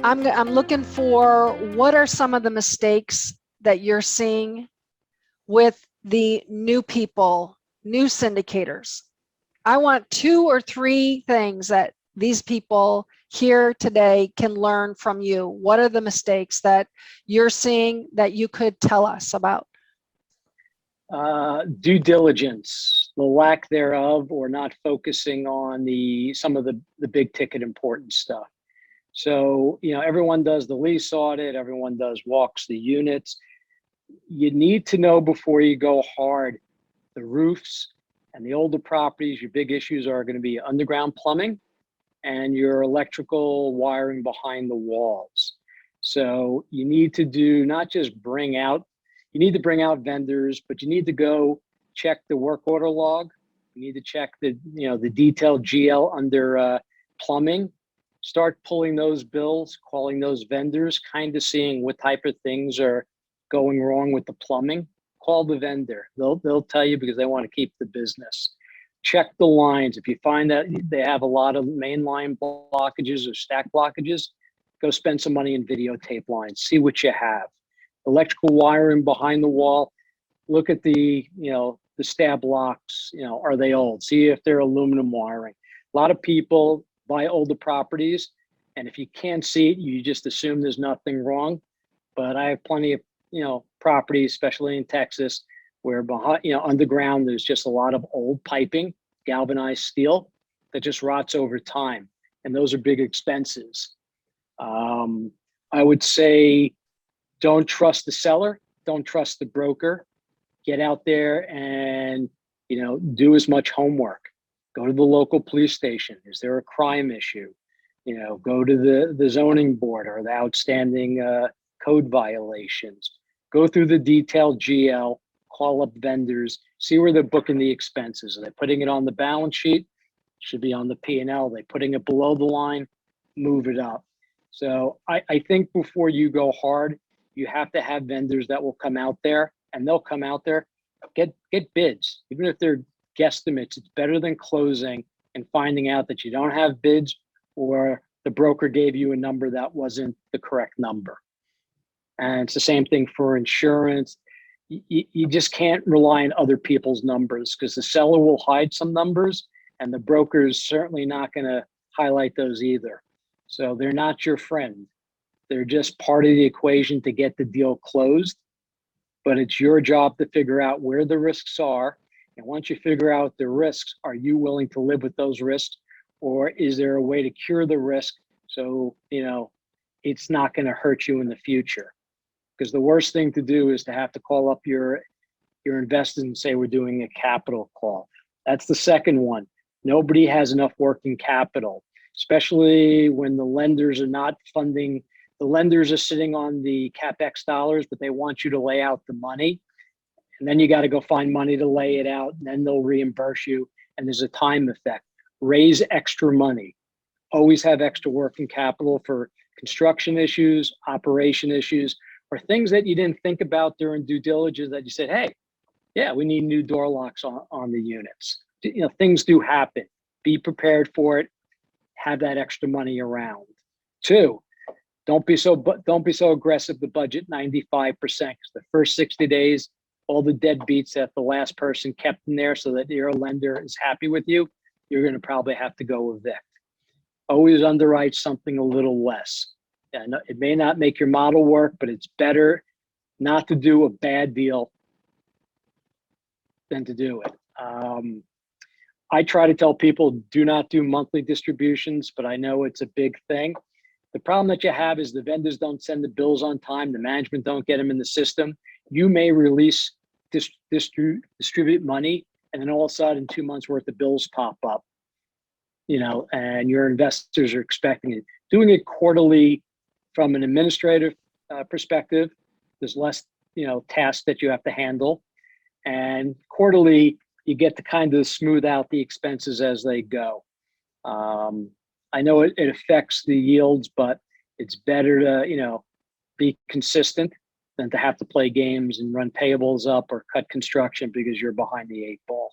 I'm looking for what are some of the mistakes that you're seeing with the new people, new syndicators. I want 2 or 3 things that these people here today can learn from you. What are the mistakes that you're seeing that you could tell us about? Due diligence, the lack thereof, or not focusing on some of the big ticket important stuff. So, everyone does the lease audit, everyone walks the units. You need to know before you go hard, the roofs and the older properties, your big issues are going to be underground plumbing and your electrical wiring behind the walls. So you need to do not just bring out vendors, but you need to go check the work order log. You need to check the detailed GL under plumbing. Start pulling those bills, calling those vendors, kind of seeing what type of things are going wrong with the plumbing. Call the vendor. They'll tell you because they want to keep the business. Check the lines. If you find that they have a lot of main line blockages or stack blockages, go spend some money in videotape lines. See what you have. Electrical wiring behind the wall. Look at the stab locks. Are they old? See if they're aluminum wiring. A lot of people buy older properties, and if you can't see it, you just assume there's nothing wrong. But I have plenty of properties, especially in Texas, where behind underground there's just a lot of old piping, galvanized steel that just rots over time, and those are big expenses. I would say don't trust the seller, don't trust the broker. Get out there and do as much homework. Go to the local police station. Is there a crime issue? Go to the zoning board or the outstanding code violations. Go through the detailed GL, call up vendors, see where they're booking the expenses. Are they putting it on the balance sheet? Should be on the P&L. Are they putting it below the line? Move it up. So I think before you go hard, you have to have vendors that will come out there, and they'll come out there, get bids. Even if they're guesstimates, it's better than closing and finding out that you don't have bids or the broker gave you a number that wasn't the correct number. And it's the same thing for insurance. You just can't rely on other people's numbers because the seller will hide some numbers and the broker is certainly not going to highlight those either. So they're not your friend. They're just part of the equation to get the deal closed. But it's your job to figure out where the risks are. And once you figure out the risks, are you willing to live with those risks? Or is there a way to cure the risk so, it's not going to hurt you in the future? Because the worst thing to do is to have to call up your investors and say, we're doing a capital call. That's the second one. Nobody has enough working capital, especially when the lenders are not funding. The lenders are sitting on the CapEx dollars, but they want you to lay out the money. And then you got to go find money to lay it out, and then they'll reimburse you. And there's a time effect. Raise extra money. Always have extra working capital for construction issues, operation issues, or things that you didn't think about during due diligence that you said, hey, yeah, we need new door locks on the units. Things do happen. Be prepared for it. Have that extra money around. 2, don't be so aggressive to budget 95%, because the first 60 days, all the deadbeats that the last person kept in there so that your lender is happy with you, you're going to probably have to go evict. Always underwrite something a little less. And it may not make your model work, but it's better not to do a bad deal than to do it. I try to tell people, do not do monthly distributions, but I know it's a big thing. The problem that you have is the vendors don't send the bills on time. The management don't get them in the system. You may release, distribute money, and then all of a sudden 2 months worth of bills pop up, and your investors are expecting it. Doing it quarterly from an administrative perspective, there's less, tasks that you have to handle. And quarterly, you get to kind of smooth out the expenses as they go. I know it affects the yields, but it's better to, be consistent than to have to play games and run payables up or cut construction because you're behind the 8 ball.